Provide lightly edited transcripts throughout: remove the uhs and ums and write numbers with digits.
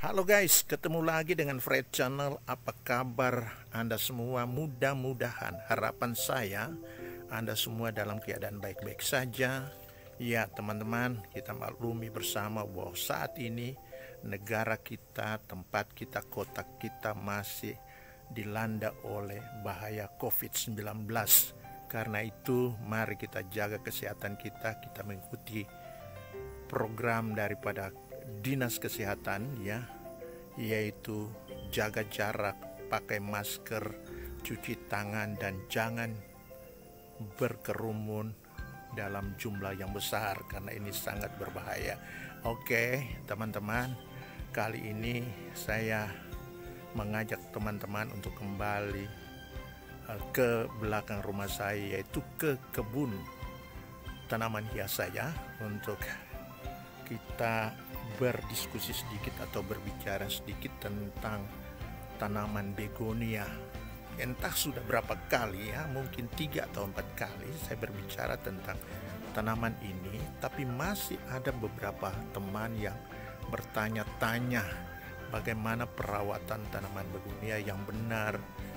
Halo guys, ketemu lagi dengan Fred Channel. Apa kabar Anda semua? Mudah-mudahan harapan saya Anda semua dalam keadaan baik-baik saja. Ya teman-teman, kita maklumi bersama bahwa saat ini negara kita, tempat kita, kota kita masih dilanda oleh bahaya COVID-19. Karena itu mari kita jaga kesehatan kita mengikuti program daripada Dinas Kesehatan ya, yaitu jaga jarak, pakai masker, cuci tangan, dan jangan berkerumun dalam jumlah yang besar karena ini sangat berbahaya. Oke teman-teman, kali ini saya mengajak teman-teman untuk kembali ke belakang rumah saya, yaitu ke kebun tanaman hias saya, untuk kita berdiskusi sedikit atau berbicara sedikit tentang tanaman begonia. Entah sudah berapa kali ya, mungkin 3 atau 4 kali saya berbicara tentang tanaman ini, tapi masih ada beberapa teman yang bertanya-tanya bagaimana perawatan tanaman begonia yang benar.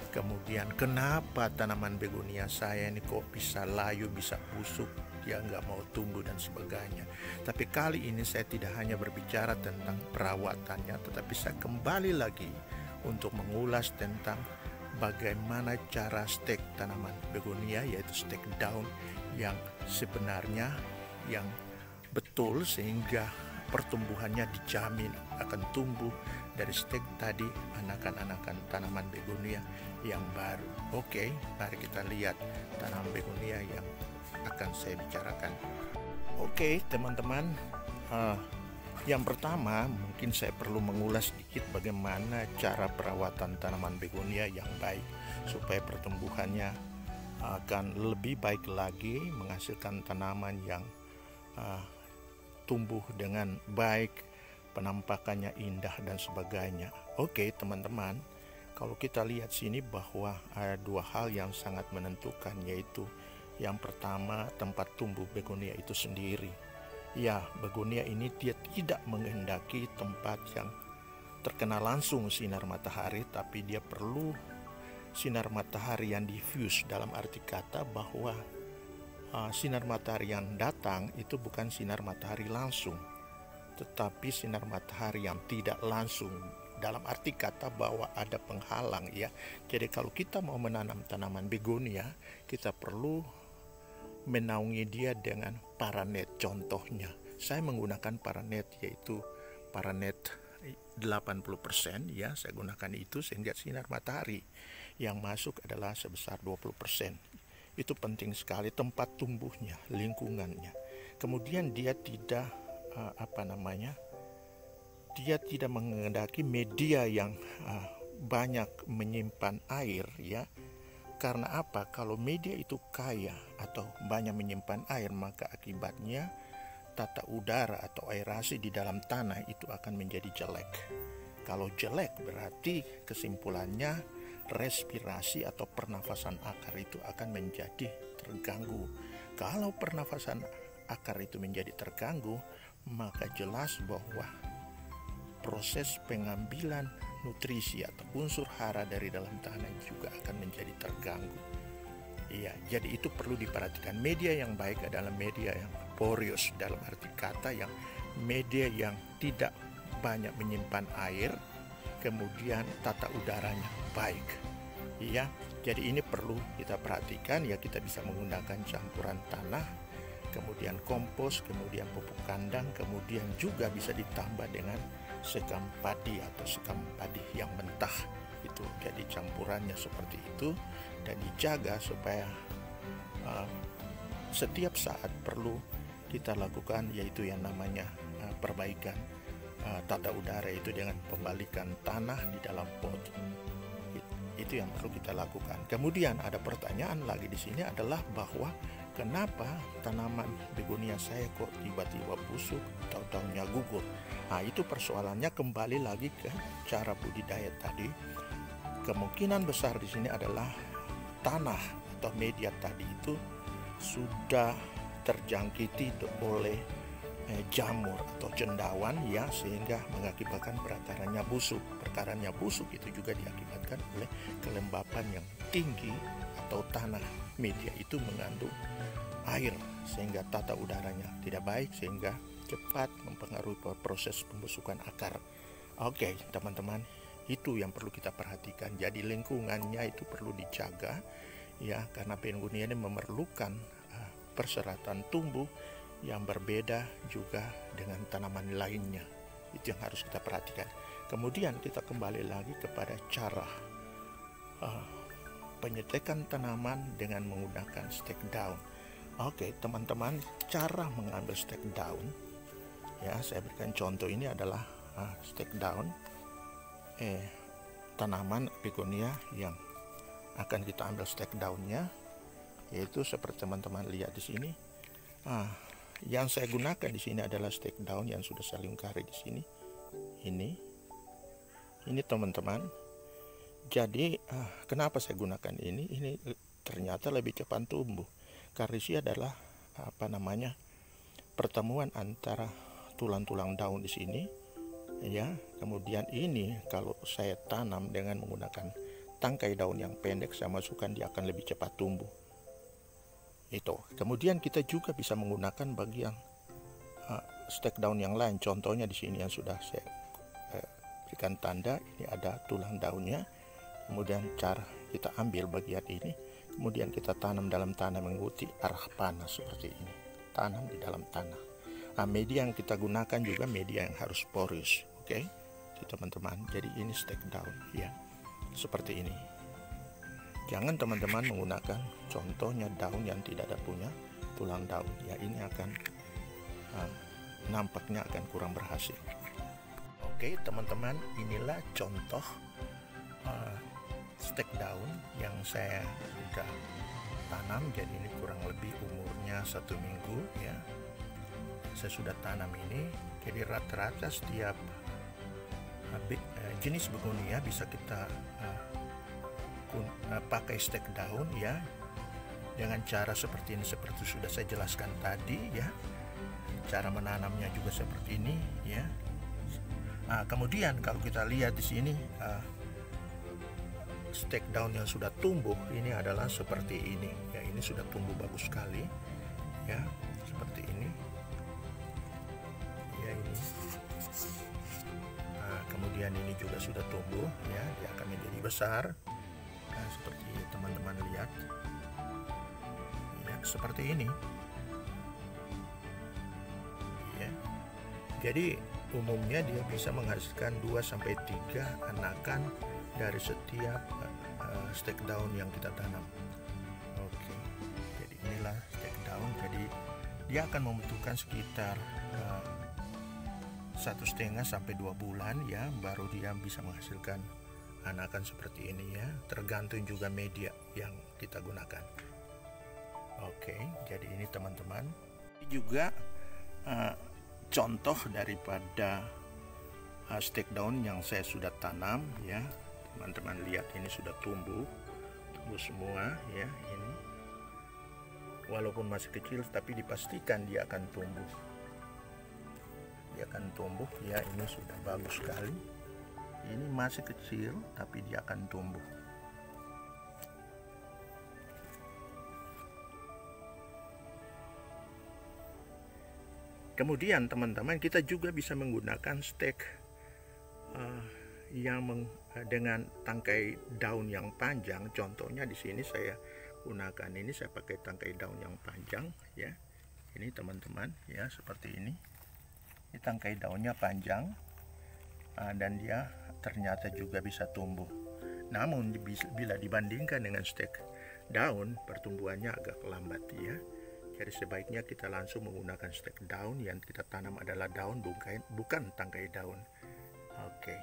Kemudian kenapa tanaman begonia saya ini kok bisa layu, bisa busuk, dia nggak mau tumbuh dan sebagainya. Tapi kali ini saya tidak hanya berbicara tentang perawatannya, tetapi saya kembali lagi untuk mengulas tentang bagaimana cara stek tanaman begonia, yaitu stek daun yang sebenarnya yang betul sehingga pertumbuhannya dijamin akan tumbuh dari stek tadi anakan-anakan tanaman begonia yang baru. Oke, mari kita lihat tanaman begonia yang akan saya bicarakan. Oke teman-teman, yang pertama mungkin saya perlu mengulas sedikit bagaimana cara perawatan tanaman begonia yang baik supaya pertumbuhannya akan lebih baik lagi, menghasilkan tanaman yang tumbuh dengan baik, penampakannya indah dan sebagainya. Oke teman-teman, kalau kita lihat sini bahwa ada 2 hal yang sangat menentukan, yaitu yang pertama tempat tumbuh begonia itu sendiri. Ya, begonia ini dia tidak menghendaki tempat yang terkena langsung sinar matahari, tapi dia perlu sinar matahari yang diffuse, dalam arti kata bahwa sinar matahari yang datang itu bukan sinar matahari langsung, tetapi sinar matahari yang tidak langsung, dalam arti kata bahwa ada penghalang ya. Jadi kalau kita mau menanam tanaman begonia, kita perlu menaungi dia dengan paranet. Contohnya saya menggunakan paranet, yaitu paranet 80% ya, saya gunakan itu sehingga sinar matahari yang masuk adalah sebesar 20%. Itu penting sekali, tempat tumbuhnya, lingkungannya. Kemudian dia tidak dia tidak menghendaki media yang banyak menyimpan air ya. Karena apa? Kalau media itu kaya atau banyak menyimpan air, maka akibatnya tata udara atau aerasi di dalam tanah itu akan menjadi jelek. Kalau jelek berarti kesimpulannya respirasi atau pernafasan akar itu akan menjadi terganggu. Kalau pernafasan akar itu menjadi terganggu, maka jelas bahwa proses pengambilan nutrisi atau unsur hara dari dalam tanah juga akan menjadi terganggu. Iya, jadi itu perlu diperhatikan. Media yang baik adalah media yang porous, dalam arti kata yang media yang tidak banyak menyimpan air, kemudian tata udaranya baik. Iya, jadi ini perlu kita perhatikan ya. Kita bisa menggunakan campuran tanah, kemudian kompos, kemudian pupuk kandang, kemudian juga bisa ditambah dengan sekam padi atau sekam padi yang mentah itu. Jadi campurannya seperti itu dan dijaga supaya setiap saat perlu kita lakukan, yaitu yang namanya perbaikan tata udara, itu dengan pembalikan tanah di dalam pot. Itu yang perlu kita lakukan. Kemudian ada pertanyaan lagi di sini adalah bahwa kenapa tanaman begonia saya kok tiba-tiba busuk atau daunnya gugur. Nah, itu persoalannya kembali lagi ke cara budidaya tadi. Kemungkinan besar di sini adalah tanah atau media tadi itu sudah terjangkiti oleh jamur atau cendawan ya, sehingga mengakibatkan perakarannya busuk. Perakarannya busuk itu juga diakibatkan oleh kelembapan yang tinggi atau tanah media itu mengandung air, sehingga tata udaranya tidak baik, sehingga cepat mempengaruhi proses pembusukan akar. Oke, teman-teman, itu yang perlu kita perhatikan. Jadi lingkungannya itu perlu dijaga ya, karena begonia ini memerlukan perseratan tumbuh yang berbeda juga dengan tanaman lainnya. Itu yang harus kita perhatikan. Kemudian kita kembali lagi kepada cara penyetekan tanaman dengan menggunakan stek daun. Oke, teman-teman, cara mengambil stek daun ya, saya berikan contoh. Ini adalah stek daun tanaman begonia yang akan kita ambil stek daunnya, yaitu seperti teman-teman lihat di sini. Yang saya gunakan di sini adalah stek daun yang sudah saya lingkari di sini. Ini teman-teman. Jadi kenapa saya gunakan ini? Ini ternyata lebih cepat tumbuh. Karisia adalah pertemuan antara tulang-tulang daun di sini ya. Kemudian ini kalau saya tanam dengan menggunakan tangkai daun yang pendek, saya masukkan, dia akan lebih cepat tumbuh. Itu. Kemudian kita juga bisa menggunakan bagian stek daun yang lain. Contohnya di sini yang sudah saya berikan tanda, ini ada tulang daunnya. Kemudian cara kita ambil bagian ini, kemudian kita tanam dalam tanah mengikuti arah panas seperti ini. Tanam di dalam tanah. Media yang kita gunakan juga media yang harus porous, oke? Itu teman-teman. Jadi ini stek daun ya, seperti ini. Jangan teman-teman menggunakan contohnya daun yang tidak ada punya tulang daun ya, ini akan nampaknya akan kurang berhasil. Oke teman-teman, inilah contoh stek daun yang saya sudah tanam. Jadi ini kurang lebih umurnya 1 minggu ya, saya sudah tanam ini. Jadi rata-rata setiap jenis begonia bisa kita pakai stek daun ya, dengan cara seperti ini, seperti sudah saya jelaskan tadi ya. Cara menanamnya juga seperti ini ya. Kemudian kalau kita lihat di sini stek daun yang sudah tumbuh ini adalah seperti ini ya. Ini sudah tumbuh bagus sekali ya, seperti ini ya. Ini kemudian ini juga sudah tumbuh ya, dia akan menjadi besar. Seperti teman-teman lihat ya, seperti ini ya. Jadi umumnya dia bisa menghasilkan 2-3 anakan dari setiap stek daun yang kita tanam. Oke, jadi inilah stek daun. Jadi dia akan membutuhkan sekitar 1,5 sampai 2 bulan ya, baru dia bisa menghasilkan anakan seperti ini ya, tergantung juga media yang kita gunakan. Oke, jadi ini teman-teman juga contoh daripada stek daun yang saya sudah tanam ya. Teman-teman lihat, ini sudah tumbuh semua ya. Ini walaupun masih kecil tapi dipastikan dia akan tumbuh. Dia akan tumbuh ya, ini sudah bagus sekali. Ini masih kecil tapi dia akan tumbuh. Kemudian teman-teman, kita juga bisa menggunakan stek dengan tangkai daun yang panjang. Contohnya di sini saya gunakan ini, saya pakai tangkai daun yang panjang ya. Ini teman-teman ya, seperti ini. Ini tangkai daunnya panjang dan dia ternyata juga bisa tumbuh. Namun bila dibandingkan dengan stek daun, pertumbuhannya agak lambat ya. Jadi sebaiknya kita langsung menggunakan stek daun. Yang kita tanam adalah daun, bukan tangkai daun. Oke,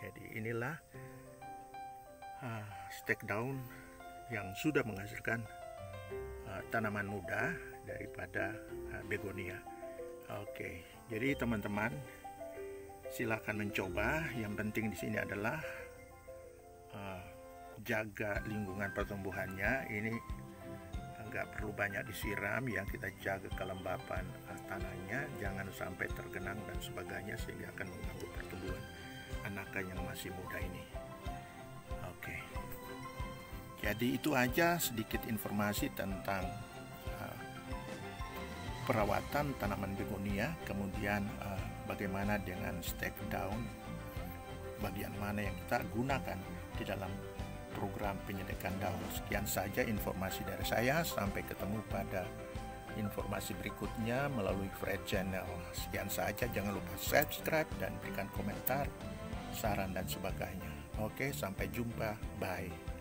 jadi inilah stek daun yang sudah menghasilkan tanaman muda daripada begonia. Oke, jadi teman-teman silakan mencoba. Yang penting di sini adalah jaga lingkungan pertumbuhannya. Ini nggak perlu banyak disiram ya, kita jaga kelembapan tanahnya, jangan sampai tergenang dan sebagainya sehingga akan mengganggu pertumbuhan anakan yang masih muda ini. Oke, jadi itu aja sedikit informasi tentang perawatan tanaman begonia, kemudian bagaimana dengan stake down, bagian mana yang kita gunakan di dalam program penyediaan daun. Sekian saja informasi dari saya, sampai ketemu pada informasi berikutnya melalui Fred Channel. Sekian saja, jangan lupa subscribe dan berikan komentar, saran dan sebagainya. Oke, sampai jumpa, bye.